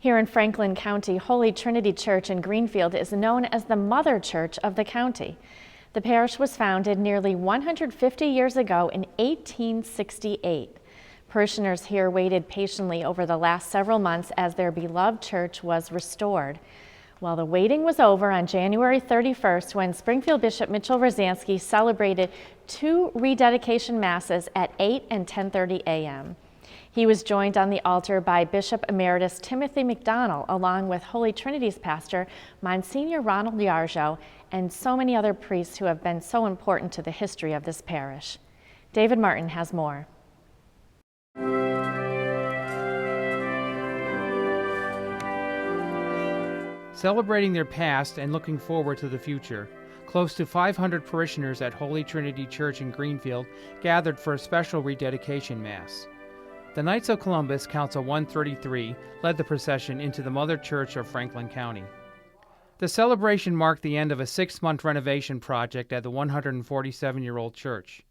Here in Franklin County, Holy Trinity Church in Greenfield is known as the mother church of the county. The parish was founded nearly 150 years ago in 1868. Parishioners here waited patiently over the last several months as their beloved church was restored. Well, the waiting was over on January 31st when Springfield Bishop Mitchell Rosansky celebrated 2 rededication masses at 8 and 10:30 a.m. He was joined on the altar by Bishop Emeritus Timothy McDonnell, along with Holy Trinity's pastor, Monsignor Ronald Yargeau, and so many other priests who have been so important to the history of this parish. David Martin has more. Celebrating their past and looking forward to the future, close to 500 parishioners at Holy Trinity Church in Greenfield gathered for a special rededication Mass. The Knights of Columbus, Council 133, led the procession into the Mother Church of Franklin County. The celebration marked the end of a 6-month renovation project at the 147-year-old church.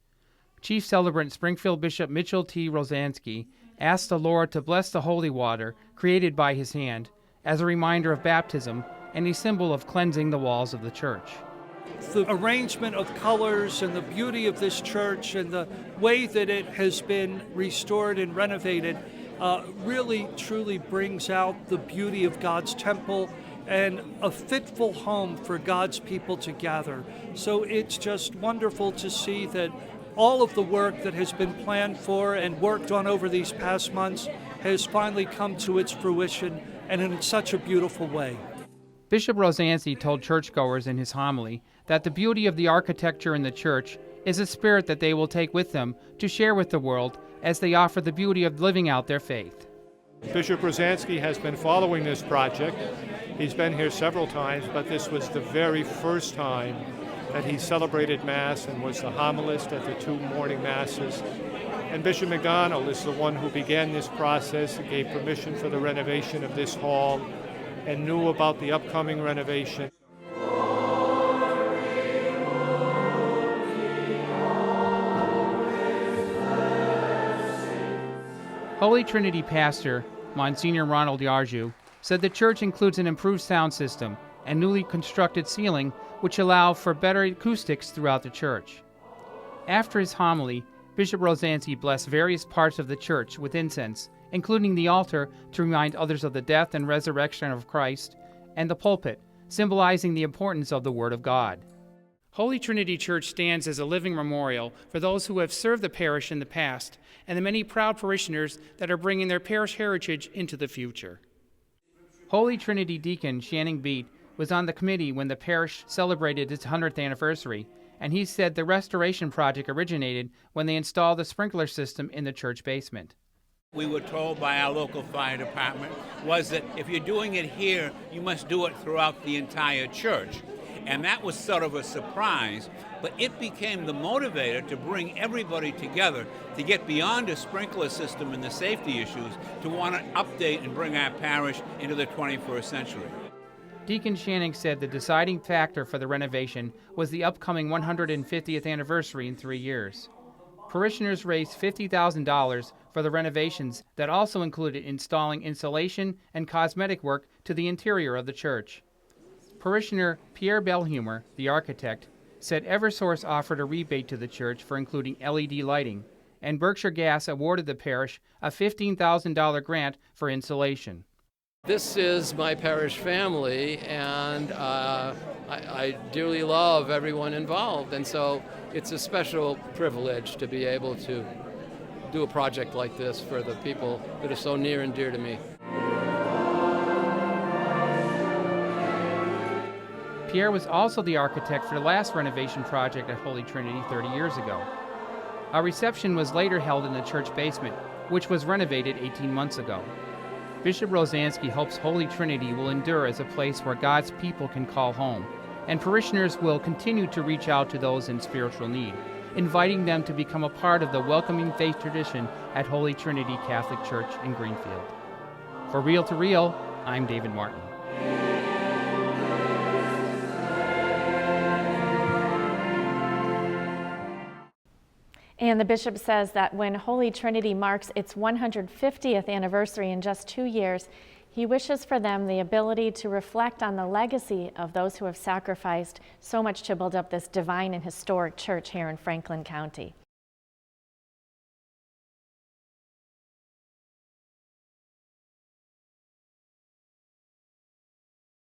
Chief Celebrant Springfield Bishop Mitchell T. Rosansky asked the Lord to bless the holy water created by his hand as a reminder of baptism and a symbol of cleansing the walls of the church. The arrangement of colors and the beauty of this church and the way that it has been restored and renovated really truly brings out the beauty of God's temple and a fitful home for God's people to gather. So it's just wonderful to see that all of the work that has been planned for and worked on over these past months has finally come to its fruition, and in such a beautiful way. Bishop Rosansky told churchgoers in his homily that the beauty of the architecture in the church is a spirit that they will take with them to share with the world as they offer the beauty of living out their faith. Bishop Rosansky has been following this project. He's been here several times, but this was the very first time that he celebrated Mass and was the homilist at the 2 morning Masses. And Bishop McDonnell is the one who began this process and gave permission for the renovation of this hall and knew about the upcoming renovation. Holy Trinity pastor Monsignor Ronald Yargeau said the church includes an improved sound system and newly constructed ceiling which allow for better acoustics throughout the church. After his homily, Bishop Rosansky blessed various parts of the church with incense, including the altar to remind others of the death and resurrection of Christ, and the pulpit, symbolizing the importance of the Word of God. Holy Trinity Church stands as a living memorial for those who have served the parish in the past and the many proud parishioners that are bringing their parish heritage into the future. Holy Trinity Deacon Shannon Beat was on the committee when the parish celebrated its 100th anniversary, and he said the restoration project originated when they installed the sprinkler system in the church basement. We were told by our local fire department was that if you're doing it here, you must do it throughout the entire church. And that was sort of a surprise, but it became the motivator to bring everybody together to get beyond a sprinkler system and the safety issues to want to update and bring our parish into the 21st century. Deacon Shannon said the deciding factor for the renovation was the upcoming 150th anniversary in 3 years. Parishioners raised $50,000 for the renovations that also included installing insulation and cosmetic work to the interior of the church. Parishioner PIERRE BELHUMEUR, the architect, said Eversource offered a rebate to the church for including LED lighting, and Berkshire Gas awarded the parish a $15,000 grant for insulation. This is my parish family, and I dearly love everyone involved, and so it's a special privilege to be able to do a project like this for the people that are so near and dear to me. Pierre was also the architect for the last renovation project at Holy Trinity 30 years ago. A reception was later held in the church basement, which was renovated 18 months ago. Bishop Rosansky hopes Holy Trinity will endure as a place where God's people can call home, and parishioners will continue to reach out to those in spiritual need, inviting them to become a part of the welcoming faith tradition at Holy Trinity Catholic Church in Greenfield. For Real to Real, I'm David Martin. And the bishop says that when Holy Trinity marks its 150th anniversary in just 2 years, He wishes for them the ability to reflect on the legacy of those who have sacrificed so much to build up this divine and historic church here in Franklin County.